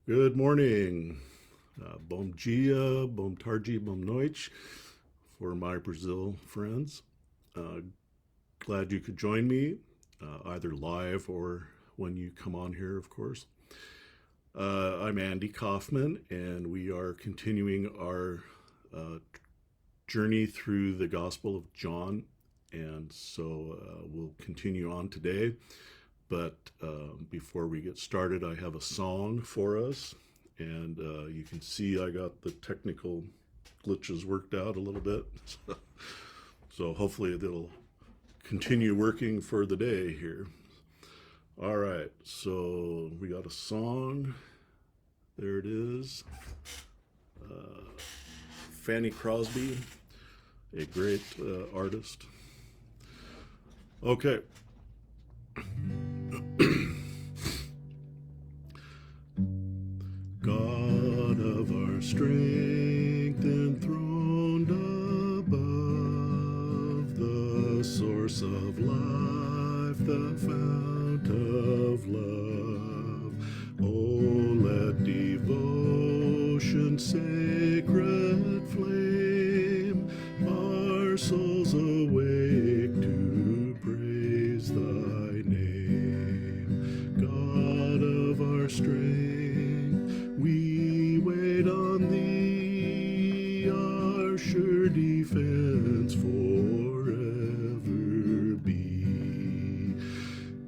Good morning. Bom dia, bom tarde, bom noite for my Brazil friends. Uh, Glad you could join me, either live or when you come on here, of course. I'm Andy Kaufman, and we are continuing our uh, journey through the Gospel of John. And so we'll continue on today. But before we get started, I have a song for us. And you can see I got the technical glitches worked out a little bit. So hopefully it'll continue working for the day here. All right, so we got a song. There it is. Fanny Crosby, a great artist. Okay. God of our strength, enthroned above, the source of life, the fount of love. Oh, let devotion, sacred flame, our souls awake to praise thy name. God of our strength, we wait on thee, our sure defense forever be.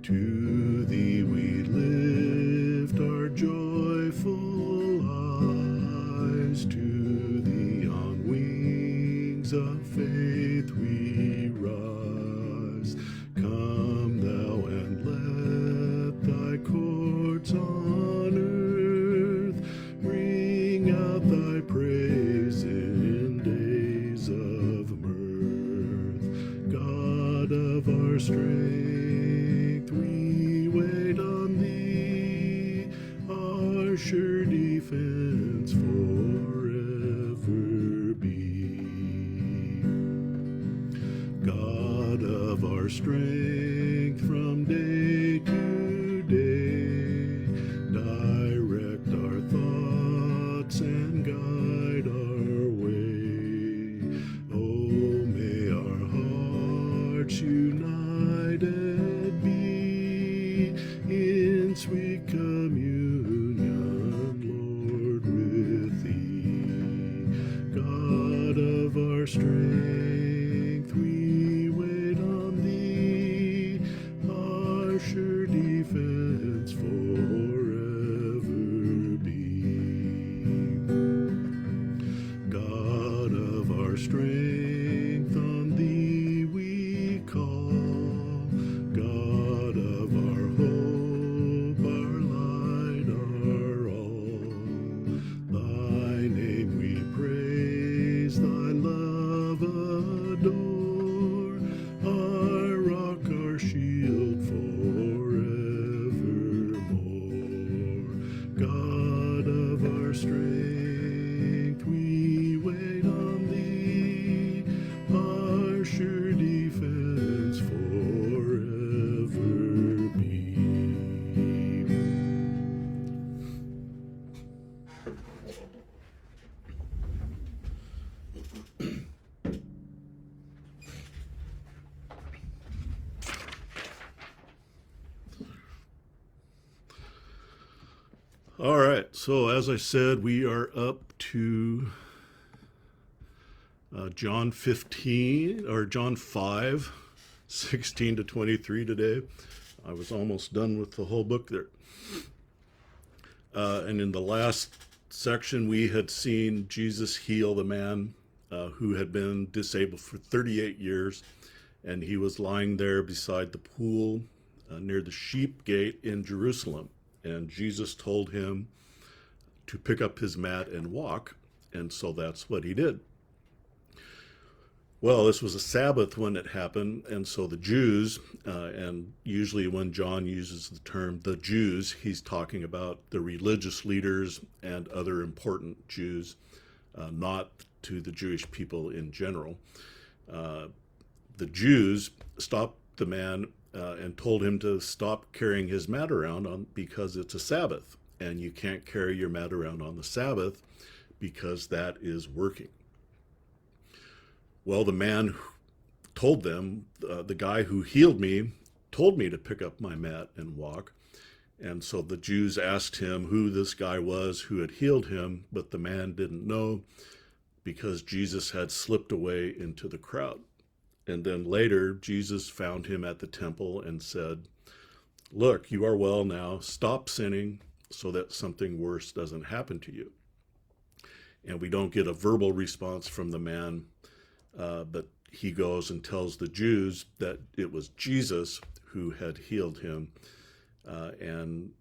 To thee we lift our joyful eyes, to thee on wings of faith we rise. Come thou and let thy courts on earth ring out thy praise in days of mirth. God of our strength, we wait on thee, our sure defense forever be. God of our strength, from day to day, direct our thoughts and guide our way. Oh, may our hearts united be in sweet communion, Lord, with thee. God of our strength, we wait on thee, our sure defense forever be. God of our strength, on thee we call. God of our hope, our light, our all. Thy name we praise, thy love adore, our rock, our shield forevermore. God of our strength, we wait on thee, our sure defense forever be. All right, so as I said, we are up to John 15 or John 5, 16 to 23 today. I was almost done with the whole book there. And in the last section, we had seen Jesus heal the man who had been disabled for 38 years. And he was lying there beside the pool near the sheep gate in Jerusalem. And Jesus told him to pick up his mat and walk. And so that's what he did. Well, this was a Sabbath when it happened, and so the Jews, and usually when John uses the term the Jews, he's talking about the religious leaders and other important Jews, not to the Jewish people in general. Uh, the Jews stopped the man and told him to stop carrying his mat around because it's a Sabbath. and you can't carry your mat around on the Sabbath because that is working. Well, the man told them, the guy who healed me told me to pick up my mat and walk. And so the Jews asked him who this guy was who had healed him, but the man didn't know because Jesus had slipped away into the crowd. And then later, Jesus found him at the temple and said, "Look, you are well now. Stop sinning so that something worse doesn't happen to you." And we don't get a verbal response from the man, but he goes and tells the Jews that it was Jesus who had healed him. And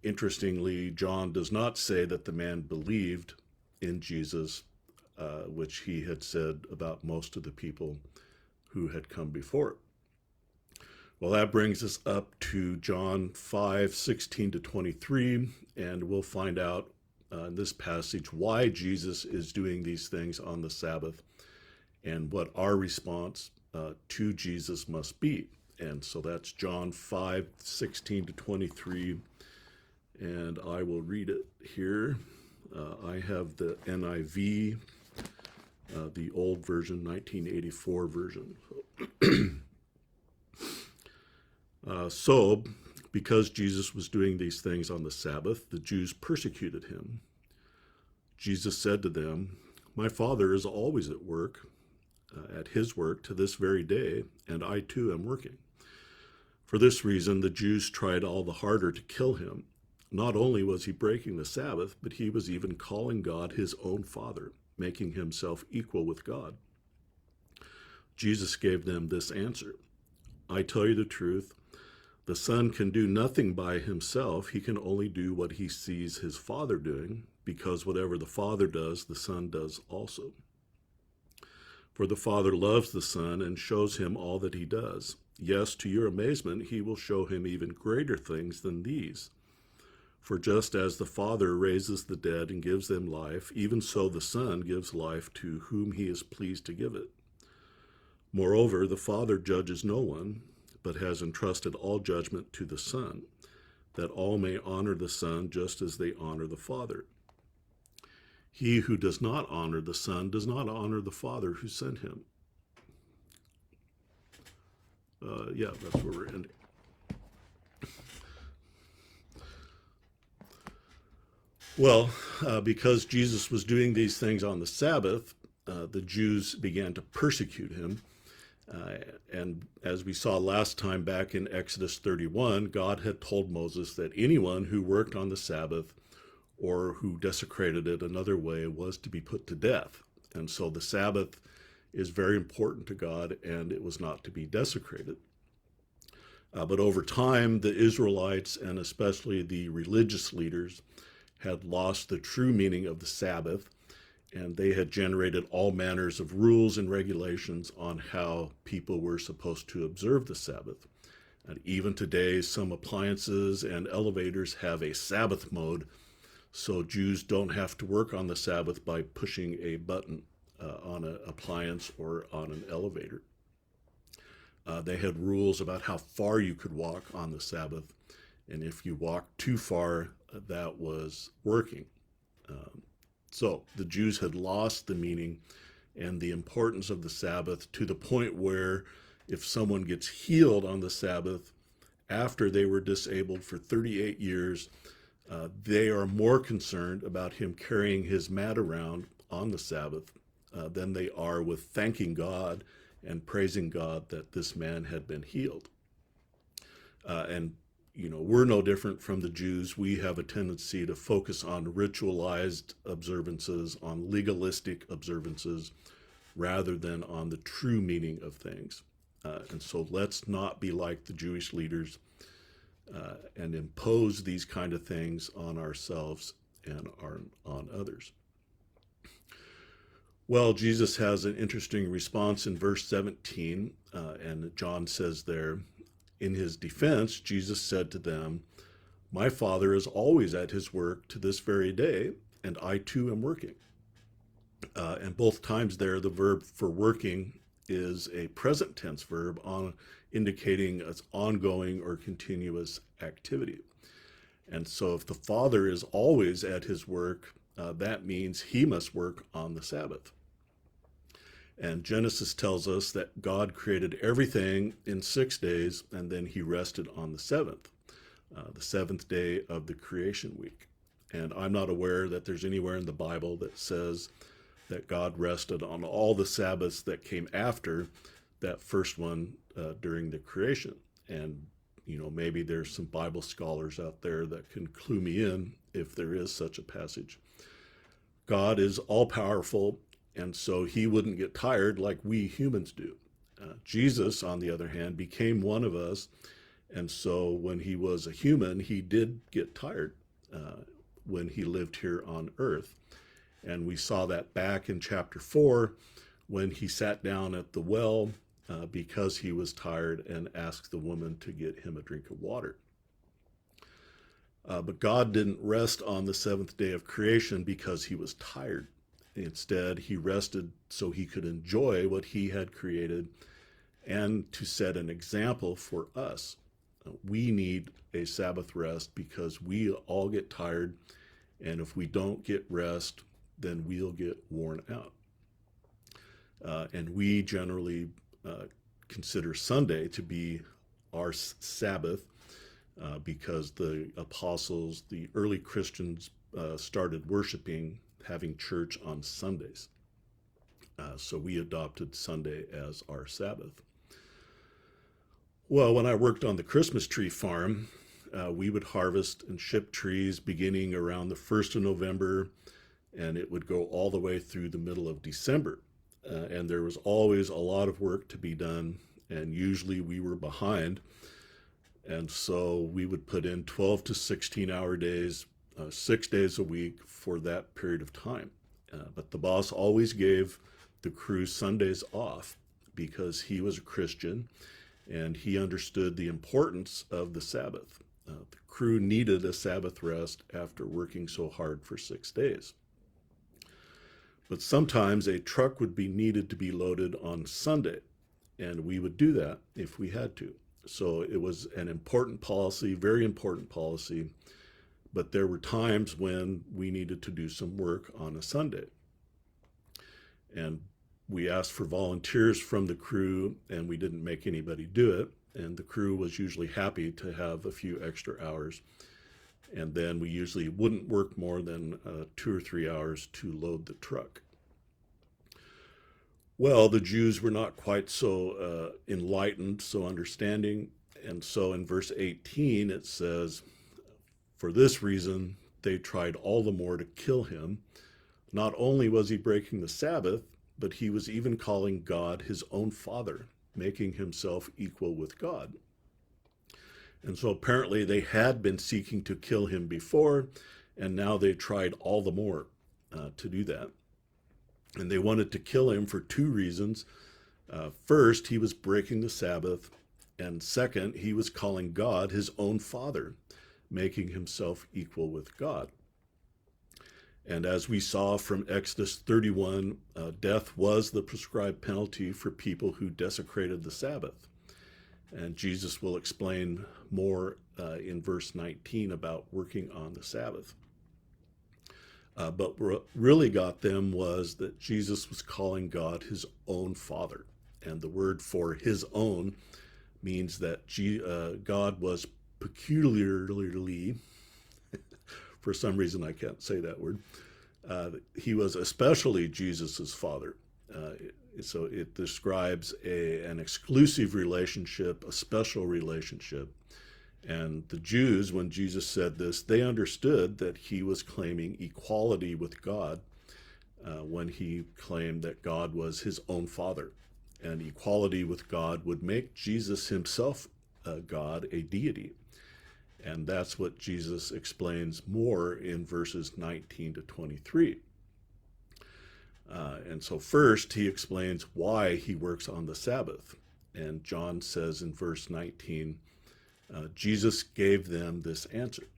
interestingly, John does not say that the man believed in Jesus, which he had said about most of the people who had come before. Well, that brings us up to John 5:16-23, and we'll find out in this passage why Jesus is doing these things on the Sabbath and what our response to Jesus must be. And so that's John 5:16-23, and I will read it here. I have the NIV, the old version, 1984 version. So, because Jesus was doing these things on the Sabbath, the Jews persecuted him. Jesus said to them, "My Father is always at work, at his work to this very day, and I too am working." For this reason, the Jews tried all the harder to kill him. Not only was he breaking the Sabbath, but he was even calling God his own Father, making himself equal with God. Jesus gave them this answer: "I tell you the truth, the Son can do nothing by himself. He can only do what he sees his Father doing, because whatever the Father does, the Son does also. For the Father loves the Son and shows him all that he does. Yes, to your amazement, he will show him even greater things than these. For just as the Father raises the dead and gives them life, even so the Son gives life to whom he is pleased to give it. Moreover, the Father judges no one, but has entrusted all judgment to the Son, that all may honor the Son just as they honor the Father. He who does not honor the Son does not honor the Father who sent him." That's where we're ending. Well, because Jesus was doing these things on the Sabbath, the Jews began to persecute him. And as we saw last time back in Exodus 31, God had told Moses that anyone who worked on the Sabbath or who desecrated it another way was to be put to death. And so the Sabbath is very important to God, and it was not to be desecrated. But over time, the Israelites, and especially the religious leaders, had lost the true meaning of the Sabbath, and they had generated all manners of rules and regulations on how people were supposed to observe the Sabbath. And even today, some appliances and elevators have a Sabbath mode, so Jews don't have to work on the Sabbath by pushing a button on an appliance or on an elevator. They had rules about how far you could walk on the Sabbath, and if you walked too far, that was working. So the Jews had lost the meaning and the importance of the Sabbath to the point where if someone gets healed on the Sabbath after they were disabled for 38 years, they are more concerned about him carrying his mat around on the Sabbath than they are with thanking God and praising God that this man had been healed. And we're no different from the Jews. We have a tendency to focus on ritualized observances, on legalistic observances, rather than on the true meaning of things. And so let's not be like the Jewish leaders and impose these kind of things on ourselves and on others. Well, Jesus has an interesting response in verse 17, and John says there, in his defense, Jesus said to them, "My Father is always at his work to this very day, and I too am working." And both times there, the verb for working is a present tense verb indicating its ongoing or continuous activity. And so if the Father is always at his work, that means he must work on the Sabbath. And Genesis tells us that God created everything in 6 days, and then he rested on the seventh day of the creation week. And I'm not aware that there's anywhere in the Bible that says that God rested on all the Sabbaths that came after that first one during the creation. And, maybe there's some Bible scholars out there that can clue me in if there is such a passage. God is all powerful, and so he wouldn't get tired like we humans do. Jesus, on the other hand, became one of us, and so when he was a human, he did get tired when he lived here on earth. And we saw that back in chapter 4 when he sat down at the well because he was tired and asked the woman to get him a drink of water. But God didn't rest on the seventh day of creation because he was tired. Instead, he rested so he could enjoy what he had created and to set an example for us. We need a Sabbath rest because we all get tired, and if we don't get rest, then we'll get worn out. And we generally consider Sunday to be our Sabbath because the apostles, the early Christians, started worshiping, having church on Sundays. So we adopted Sunday as our Sabbath. Well, when I worked on the Christmas tree farm, we would harvest and ship trees beginning around the 1st of November, and it would go all the way through the middle of December. And there was always a lot of work to be done, and usually we were behind. And so we would put in 12 to 16-hour days, 6 days a week for that period of time. But the boss always gave the crew Sundays off because he was a Christian and he understood the importance of the Sabbath. The crew needed a Sabbath rest after working so hard for 6 days. But sometimes a truck would be needed to be loaded on Sunday, and we would do that if we had to. So it was an important policy, very important policy, but there were times when we needed to do some work on a Sunday. And we asked for volunteers from the crew, and we didn't make anybody do it. And the crew was usually happy to have a few extra hours. And then we usually wouldn't work more than 2 or 3 hours to load the truck. Well, the Jews were not quite so enlightened, so understanding. And so in verse 18, it says, "For this reason, they tried all the more to kill him. Not only was he breaking the Sabbath, but he was even calling God his own Father, making himself equal with God." And so apparently they had been seeking to kill him before, and now they tried all the more to do that. And they wanted to kill him for 2 reasons. First, he was breaking the Sabbath, and second, he was calling God his own Father, making himself equal with God. And as we saw from Exodus 31, death was the prescribed penalty for people who desecrated the Sabbath. And Jesus will explain more in verse 19 about working on the Sabbath. But what really got them was that Jesus was calling God his own Father. And the word for his own means that God was peculiarly, for some reason I can't say that word, he was especially Jesus's Father. So it describes an exclusive relationship, a special relationship. And the Jews, when Jesus said this, they understood that he was claiming equality with God when he claimed that God was his own Father. And equality with God would make Jesus himself God, a deity. And that's what Jesus explains more in verses 19 to 23. And so first, he explains why he works on the Sabbath. And John says in verse 19, Jesus gave them this answer.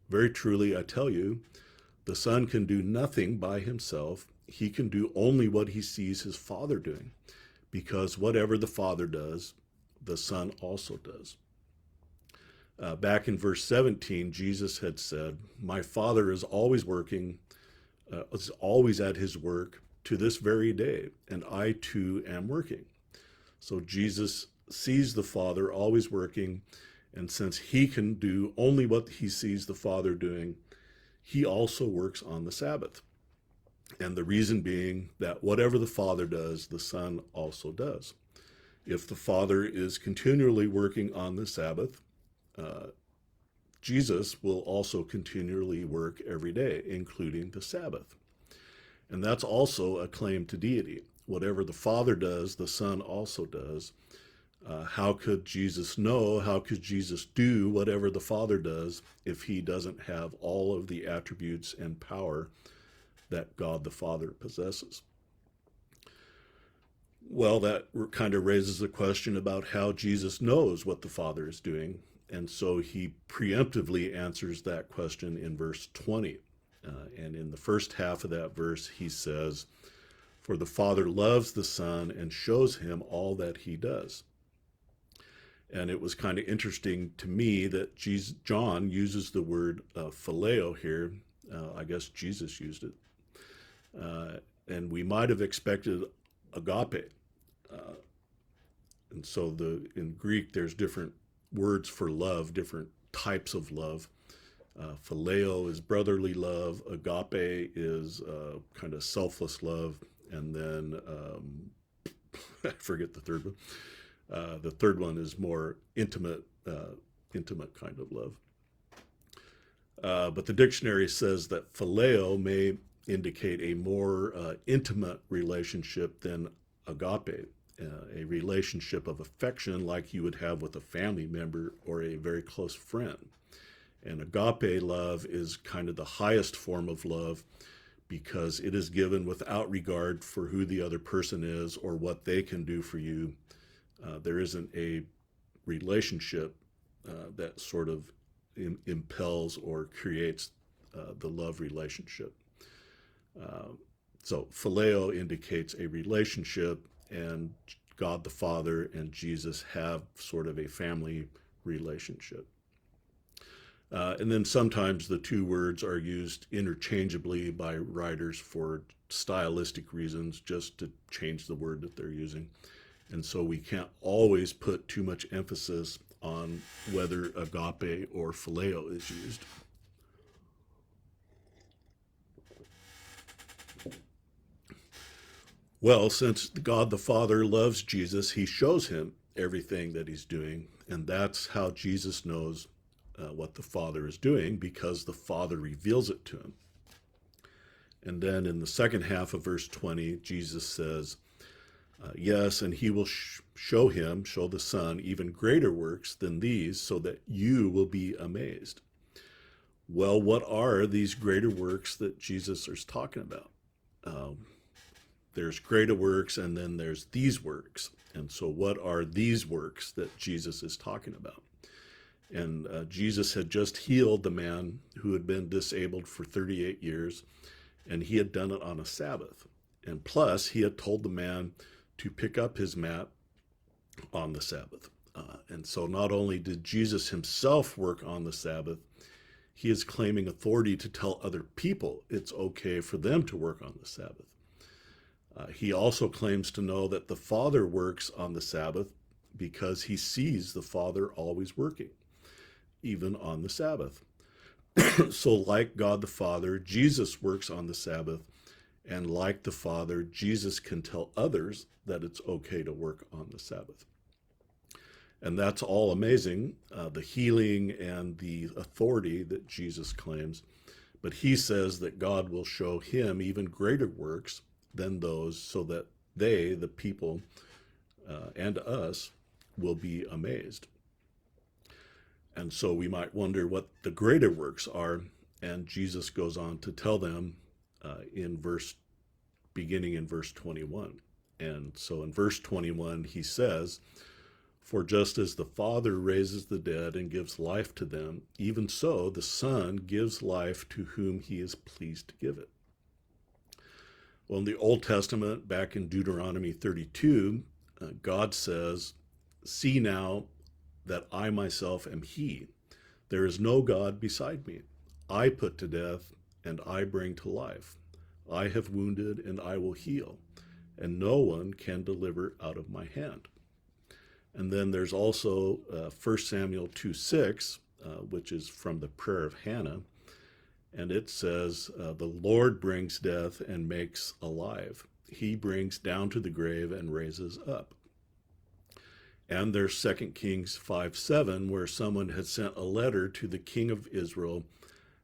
"Very truly, I tell you, the Son can do nothing by himself. He can do only what he sees his Father doing, because whatever the Father does, the Son also does." Back in verse 17, Jesus had said, "My Father is always working, is always at his work to this very day, and I too am working." So Jesus sees the Father always working, and since he can do only what he sees the Father doing, he also works on the Sabbath. And the reason being that whatever the Father does, the Son also does. If the Father is continually working on the Sabbath, uh, Jesus will also continually work every day, including the Sabbath. And that's also a claim to deity. Whatever the Father does, the Son also does. How could Jesus know? How could Jesus do whatever the Father does if he doesn't have all of the attributes and power that God the Father possesses? Well, that kind of raises a question about how Jesus knows what the Father is doing. And so he preemptively answers that question in verse 20. And in the first half of that verse, he says, "For the Father loves the Son and shows him all that he does." And it was kind of interesting to me that John uses the word phileo here. I guess Jesus used it. And we might have expected agape. And so in Greek, there's different words for love, different types of love. Phileo is brotherly love. Agape is kind of selfless love. And then I forget the third one. The third one is more intimate kind of love. But the dictionary says that phileo may indicate a more intimate relationship than agape, a relationship of affection like you would have with a family member or a very close friend. And agape love is kind of the highest form of love because it is given without regard for who the other person is or what they can do for you. There isn't a relationship that sort of impels or creates the love relationship. So phileo indicates a relationship, and God the Father and Jesus have sort of a family relationship. And then sometimes the two words are used interchangeably by writers for stylistic reasons, just to change the word that they're using. And so we can't always put too much emphasis on whether agape or phileo is used. Well, since God the Father loves Jesus, he shows him everything that he's doing. And that's how Jesus knows what the Father is doing, because the Father reveals it to him. And then in the second half of verse 20, Jesus says, "Yes, and he will show the Son, even greater works than these, so that you will be amazed." Well, what are these greater works that Jesus is talking about? There's greater works, and then there's these works. And so what are these works that Jesus is talking about? And Jesus had just healed the man who had been disabled for 38 years, and he had done it on a Sabbath. And plus, he had told the man to pick up his mat on the Sabbath. And so not only did Jesus himself work on the Sabbath, he is claiming authority to tell other people it's okay for them to work on the Sabbath. He also claims to know that the Father works on the Sabbath because he sees the Father always working, even on the Sabbath. So like God the Father, Jesus works on the Sabbath, and like the Father, Jesus can tell others that it's okay to work on the Sabbath. And that's all amazing, the healing and the authority that Jesus claims. But he says that God will show him even greater works than those, so that they, the people, and us, will be amazed. And so we might wonder what the greater works are, and Jesus goes on to tell them beginning in verse 21. And so in verse 21, he says, "For just as the Father raises the dead and gives life to them, even so the Son gives life to whom he is pleased to give it." Well, in the Old Testament, back in Deuteronomy 32, God says, "See now that I myself am he. There is no God beside me. I put to death, and I bring to life. I have wounded, and I will heal, and no one can deliver out of my hand. And then there's also 1 Samuel 2:6, which is from the prayer of Hannah. And it says, the Lord brings death and makes alive. He brings down to the grave and raises up. And there's 2 Kings 5:7, where someone had sent a letter to the king of Israel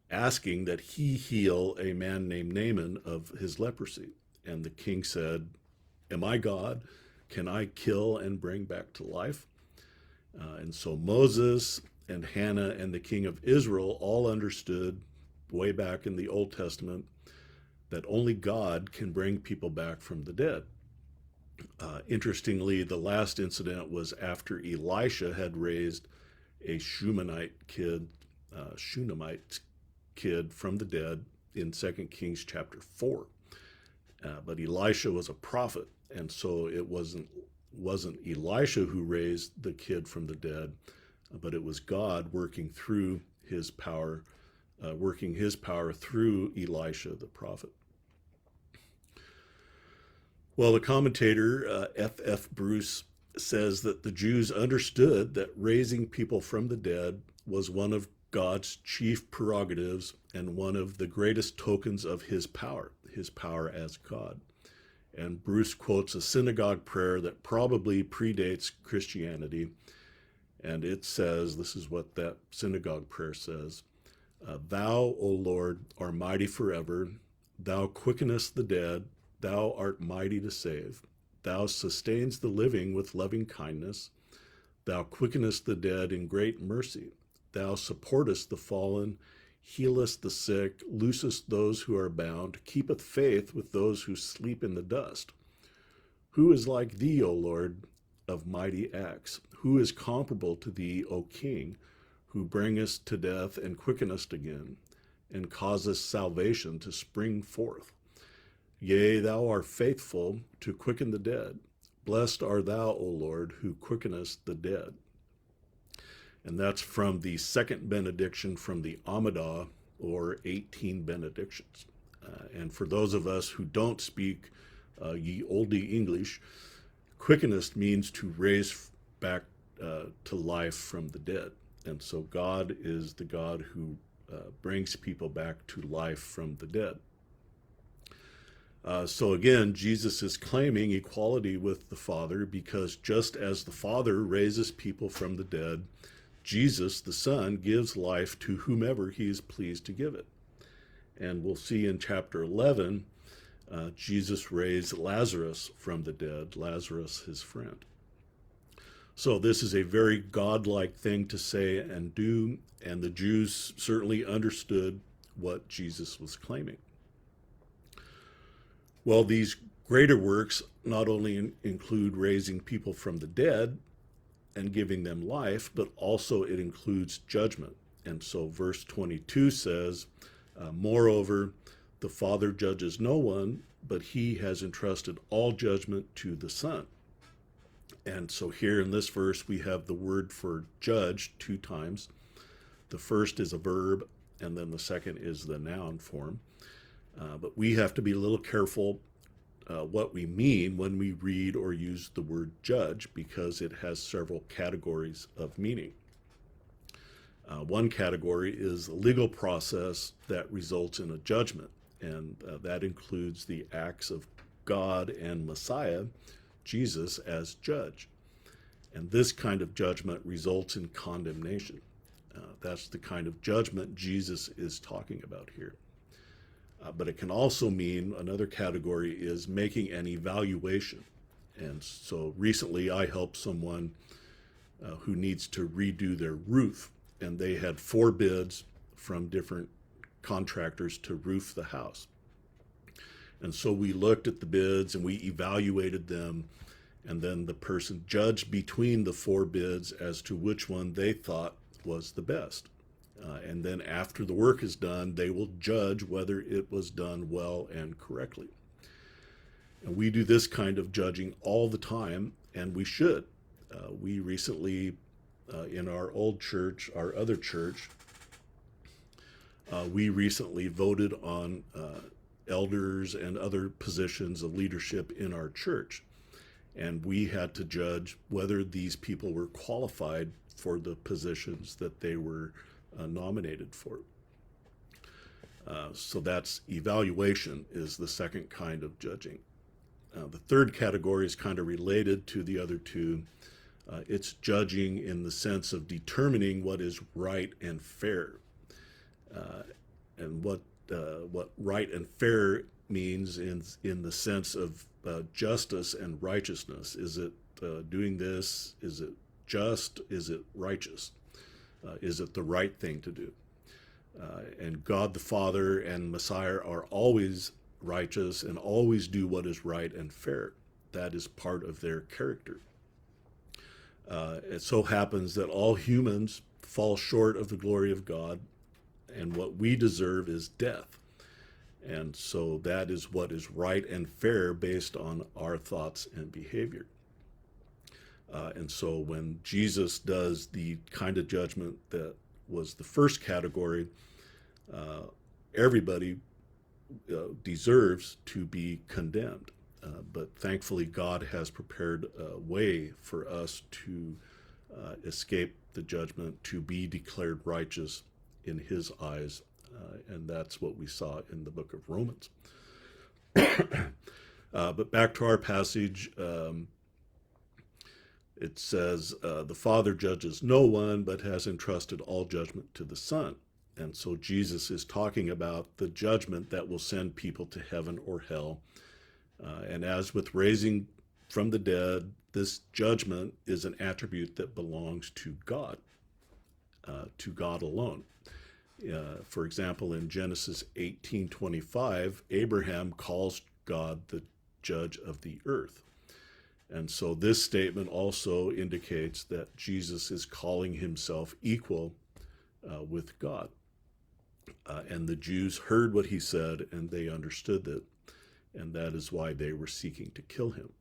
asking that he heal a man named Naaman of his leprosy. And the king said, am I God? Can I kill and bring back to life? And so Moses and Hannah and the king of Israel all understood way back in the Old Testament that only God can bring people back from the dead. Interestingly, the last incident was after Elisha had raised a Shunammite kid from the dead in 2 Kings chapter 4. But Elisha was a prophet, and so it wasn't Elisha who raised the kid from the dead, but it was God working through his power, through Elisha the prophet. Well, the commentator F.F. Bruce says that the Jews understood that raising people from the dead was one of God's chief prerogatives and one of the greatest tokens of his power as God. And Bruce quotes a synagogue prayer that probably predates Christianity. And it says, this is what that synagogue prayer says, Thou, O Lord, art mighty forever. Thou quickenest the dead. Thou art mighty to save. Thou sustains the living with loving kindness. Thou quickenest the dead in great mercy. Thou supportest the fallen, healest the sick, loosest those who are bound, keepeth faith with those who sleep in the dust. Who is like thee, O Lord, of mighty acts? Who is comparable to thee, O King, who bringest to death and quickenest again, and causest salvation to spring forth? Yea, thou art faithful to quicken the dead. Blessed art thou, O Lord, who quickenest the dead. And that's from the second benediction from the Amidah, or 18 benedictions. And for those of us who don't speak ye olde English, quickenest means to raise back to life from the dead. And so God is the God who brings people back to life from the dead. So again, Jesus is claiming equality with the Father, because just as the Father raises people from the dead, Jesus, the Son, gives life to whomever he is pleased to give it. And we'll see in chapter 11, Jesus raised Lazarus from the dead, Lazarus, his friend. So this is a very godlike thing to say and do, and the Jews certainly understood what Jesus was claiming. Well, these greater works not only include raising people from the dead and giving them life, but also it includes judgment. And so verse 22 says, moreover, the Father judges no one, but he has entrusted all judgment to the Son. And so here in this verse, we have the word for judge 2 times. The first is a verb, and then the second is the noun form. But we have to be a little careful what we mean when we read or use the word judge, because it has several categories of meaning. One category is a legal process that results in a judgment, and that includes the acts of God and Messiah, Jesus, as judge. And this kind of judgment results in condemnation. That's the kind of judgment Jesus is talking about here. But it can also mean, another category is making an evaluation. And so recently I helped someone who needs to redo their roof, and they had 4 bids from different contractors to roof the house. And so we looked at the bids and we evaluated them, and then the person judged between the 4 bids as to which one they thought was the best. And then after the work is done, they will judge whether it was done well and correctly. And we do this kind of judging all the time, and we should. We recently in our old church, our other church, we recently voted on elders and other positions of leadership in our church. And we had to judge whether these people were qualified for the positions that they were nominated for. So that's evaluation is the second kind of judging. The third category is kind of related to the other two. It's judging in the sense of determining what is right and fair. And what right and fair means in the sense of justice and righteousness. Is it doing this? Is it just? Is it righteous? Is it the right thing to do? And God the Father and Messiah are always righteous and always do what is right and fair. That is part of their character. It so happens that all humans fall short of the glory of God, and what we deserve is death. And so that is what is right and fair based on our thoughts and behavior. And so when Jesus does the kind of judgment that was the first category, everybody deserves to be condemned. But thankfully, God has prepared a way for us to escape the judgment, to be declared righteous in his eyes. And that's what we saw in the book of Romans. But back to our passage, it says, the Father judges no one, but has entrusted all judgment to the Son. And so Jesus is talking about the judgment that will send people to heaven or hell. And as with raising from the dead, this judgment is an attribute that belongs to God alone. For example, in Genesis 18:25, Abraham calls God the judge of the earth. And so this statement also indicates that Jesus is calling himself equal with God. And the Jews heard what he said, and they understood it, and that is why they were seeking to kill him.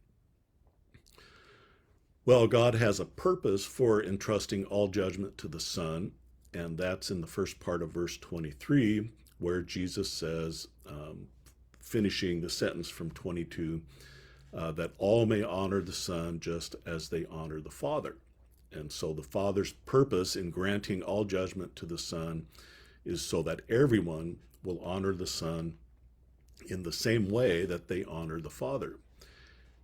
Well, God has a purpose for entrusting all judgment to the Son, and that's in the first part of verse 23, where Jesus says, finishing the sentence from 22, that all may honor the Son just as they honor the Father. And so the Father's purpose in granting all judgment to the Son is so that everyone will honor the Son in the same way that they honor the Father.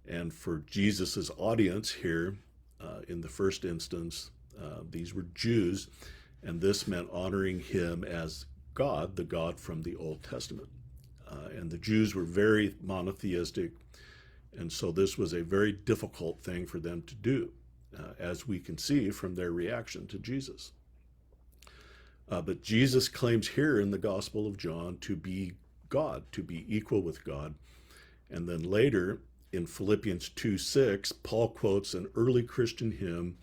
And for Jesus's audience here, in the first instance, these were Jews, and this meant honoring him as God, the God from the Old Testament. And the Jews were very monotheistic, and so this was a very difficult thing for them to do, as we can see from their reaction to Jesus. But Jesus claims here in the Gospel of John to be God, to be equal with God. And then later in Philippians 2:6, Paul quotes an early Christian hymn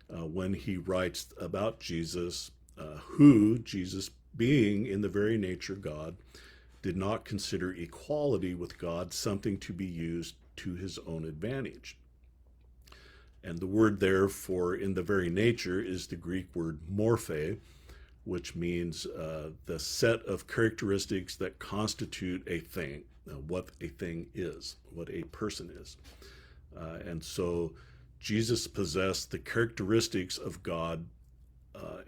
when he writes about Jesus, who, Jesus being in the very nature God, did not consider equality with God something to be used to his own advantage. And the word there for in the very nature is the Greek word morphe, which means the set of characteristics that constitute a thing, what a thing is, what a person is. And so Jesus possessed the characteristics of God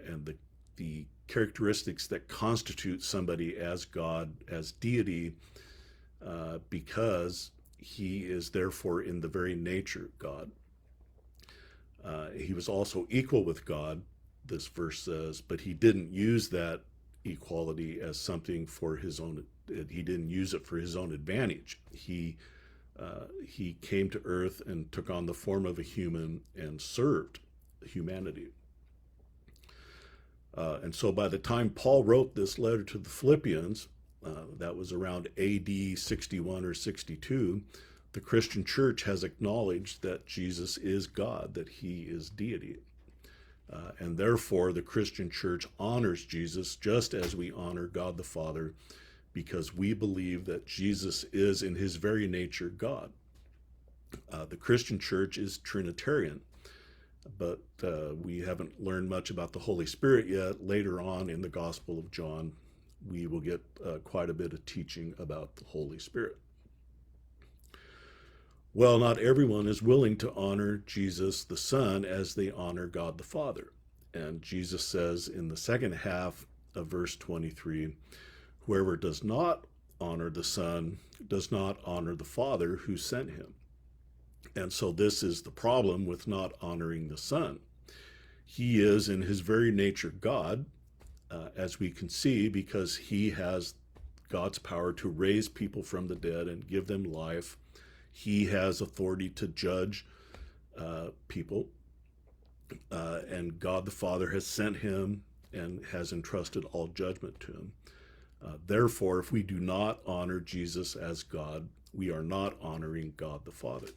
and the characteristics that constitute somebody as God, as deity, because he is therefore in the very nature God. He was also equal with God, this verse says, but he didn't use that equality as something for his own, he didn't use it for his own advantage. He came to earth and took on the form of a human and served humanity. And so by the time Paul wrote this letter to the Philippians, that was around AD 61 or 62, the Christian church has acknowledged that Jesus is God, that he is deity. And therefore, the Christian church honors Jesus just as we honor God the Father, because we believe that Jesus is in his very nature God. The Christian church is Trinitarian. but we haven't learned much about the Holy Spirit yet. Later on in the Gospel of John, we will get quite a bit of teaching about the Holy Spirit. Well, not everyone is willing to honor Jesus the Son as they honor God the Father. And Jesus says in the second half of verse 23, whoever does not honor the Son does not honor the Father who sent him. And so this is the problem with not honoring the Son. He is in his very nature God, as we can see, because he has God's power to raise people from the dead and give them life. He has authority to judge people, and God the Father has sent him and has entrusted all judgment to him. Therefore, if we do not honor Jesus as God, we are not honoring God the Father.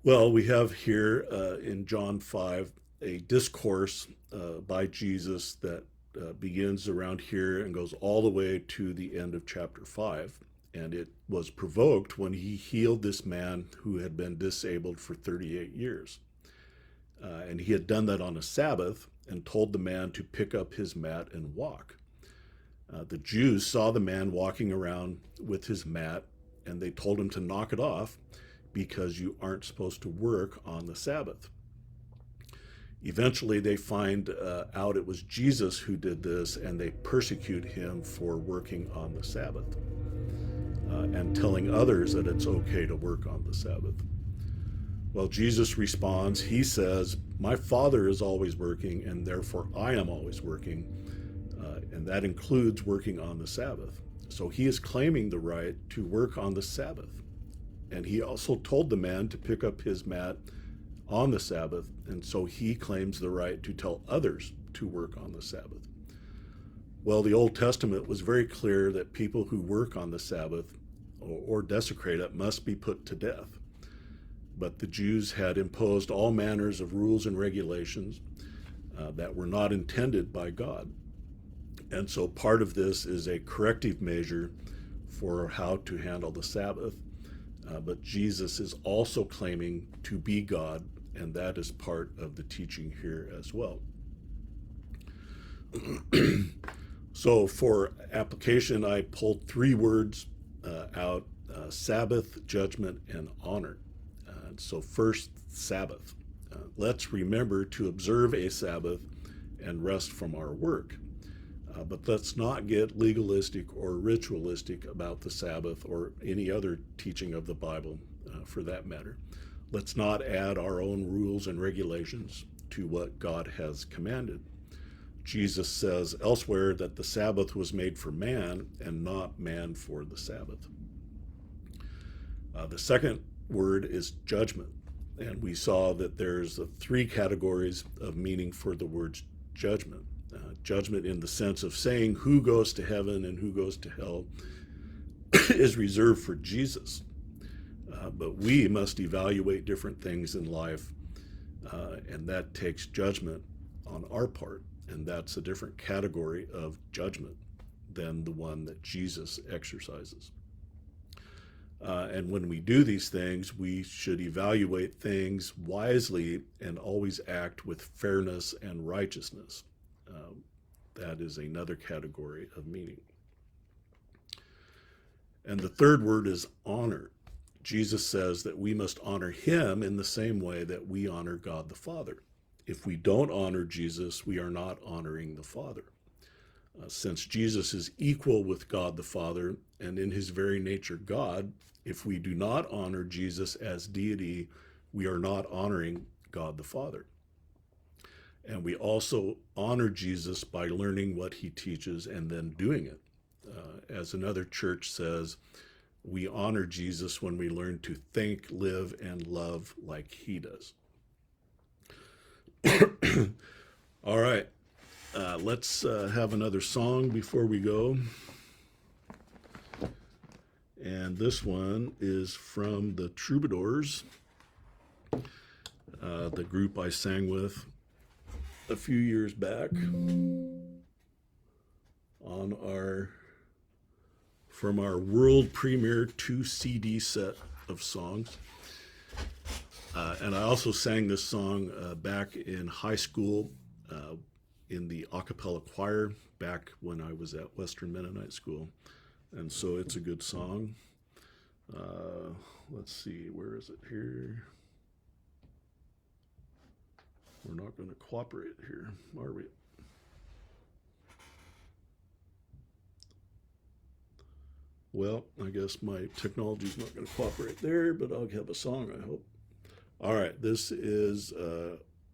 Well, we have here in John 5 a discourse by Jesus that begins around here and goes all the way to the end of chapter 5. And it was provoked when he healed this man who had been disabled for 38 years. And he had done that on a Sabbath and told the man to pick up his mat and walk. The Jews saw the man walking around with his mat, and they told him to knock it off because you aren't supposed to work on the Sabbath. Eventually, they find out it was Jesus who did this, and they persecute him for working on the Sabbath and telling others that it's okay to work on the Sabbath. Well, Jesus responds, he says, my Father is always working, and therefore I am always working, and that includes working on the Sabbath. So he is claiming the right to work on the Sabbath. And he also told the man to pick up his mat on the Sabbath, and so he claims the right to tell others to work on the Sabbath. Well, the Old Testament was very clear that people who work on the Sabbath or desecrate it must be put to death. But the Jews had imposed all manners of rules and regulations that were not intended by God. And so part of this is a corrective measure for how to handle the Sabbath. But Jesus is also claiming to be God, and that is part of the teaching here as well. So for application, I pulled three words out, Sabbath, judgment, and honor. So first, Sabbath. Let's remember to observe a Sabbath and rest from our work. But let's not get legalistic or ritualistic about the Sabbath or any other teaching of the Bible for that matter. Let's not add our own rules and regulations to what God has commanded. Jesus says elsewhere that the Sabbath was made for man and not man for the Sabbath. The second word is judgment. And we saw that there's three categories of meaning for the word judgment. Judgment in the sense of saying who goes to heaven and who goes to hell is reserved for Jesus. But we must evaluate different things in life, and that takes judgment on our part. And that's a different category of judgment than the one that Jesus exercises. And when we do these things, we should evaluate things wisely and always act with fairness and righteousness. That is another category of meaning. And the third word is honor. Jesus says that we must honor him in the same way that we honor God the Father. If we don't honor Jesus, we are not honoring the Father. Since Jesus is equal with God the Father and in his very nature God, if we do not honor Jesus as deity, we are not honoring God the Father. And we also honor Jesus by learning what he teaches and then doing it. As another church says, we honor Jesus when we learn to think, live, and love like he does. All right, let's have another song before we go. And this one is from the Troubadours, the group I sang with a few years back from our world premiere 2 CD set of songs. And I also sang this song back in high school uh, in the a cappella choir back when I was at Western Mennonite School. And so it's a good song. Uh, let's see, where is it here? We're not going to cooperate here, are we? Well, I guess my technology's not going to cooperate there, but I'll have a song, I hope. All right, this is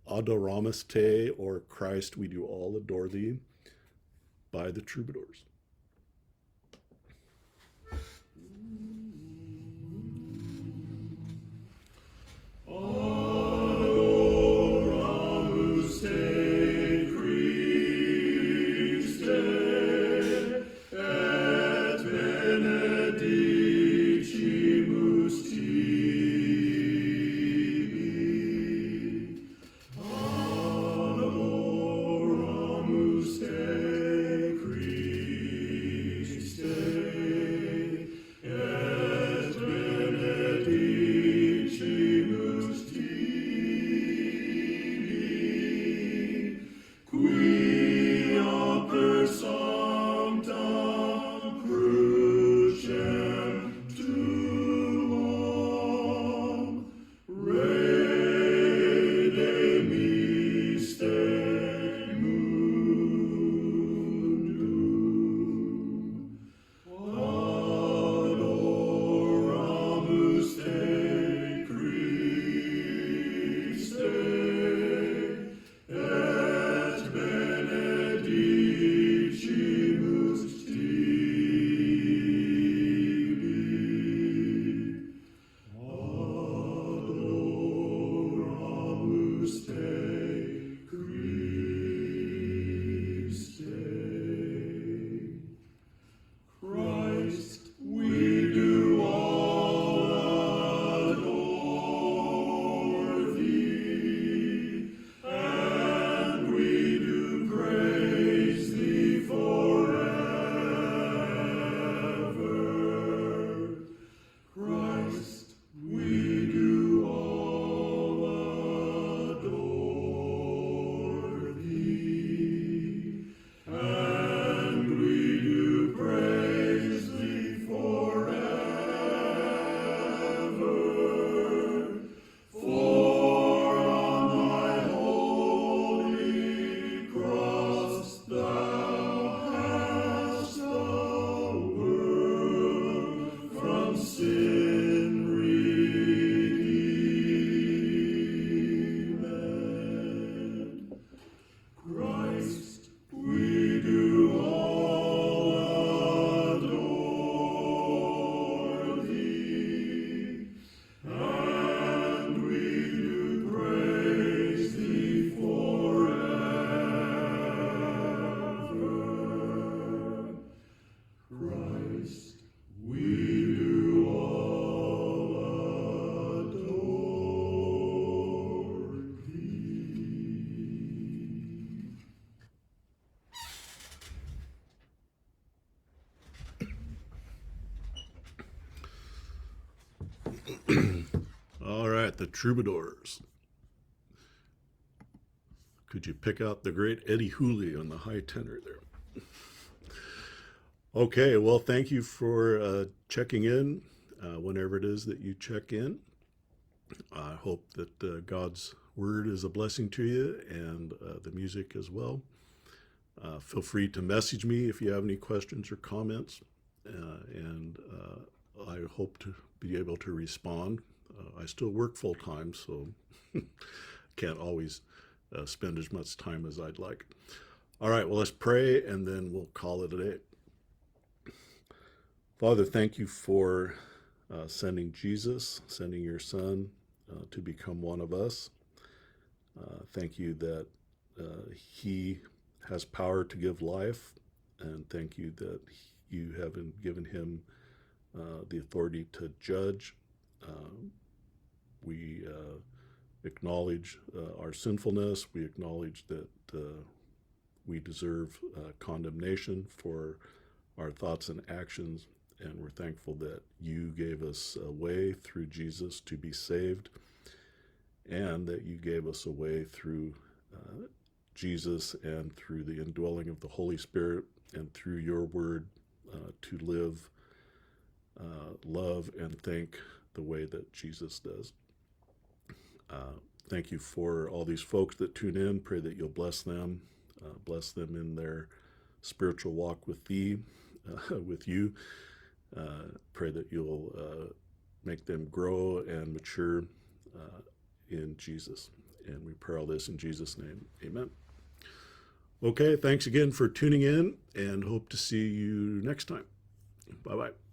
Adoramus Te, or Christ, We Do All Adore Thee, by the Troubadours. Adoramus Te Christe et benedicimus tibi. Adoramus Te Christe et benedicimus tibi, quia per sanctam crucem tuam redemiste mundum. Adoramus Te Christe et benedicimus tibi. Adoramus Te Christe. Christ, we do all adore thee, and we do praise thee forever. Christ, we do all adore thee, and we do praise thee forever. For on thy holy cross thou hast the world from sin redeemed. Christ, we do all adore thee, and we do praise thee forever. Christ, we do all adore thee. All right, the Troubadours. Could you pick out the great Eddie Hooley on the high tenor there? Okay, well, thank you for checking in whenever it is that you check in. I hope that God's word is a blessing to you and the music as well. Feel free to message me if you have any questions or comments, and I hope to be able to respond. I still work full time, so can't always spend as much time as I'd like. All right, well, let's pray and then we'll call it a day. Father, thank you for sending Jesus, sending your son to become one of us. Thank you that he has power to give life, and thank you that you have given him the authority to judge. We acknowledge our sinfulness. We acknowledge that we deserve condemnation for our thoughts and actions, And we're thankful that you gave us a way through Jesus to be saved, and that you gave us a way through Jesus and through the indwelling of the Holy Spirit and through your word to live, love, and think the way that Jesus does. Thank you for all these folks that tune in. Pray that you'll bless them in their spiritual walk with thee, with you. Pray that you'll make them grow and mature in Jesus. And we pray all this in Jesus' name. Amen. Okay, thanks again for tuning in, and hope to see you next time. Bye-bye.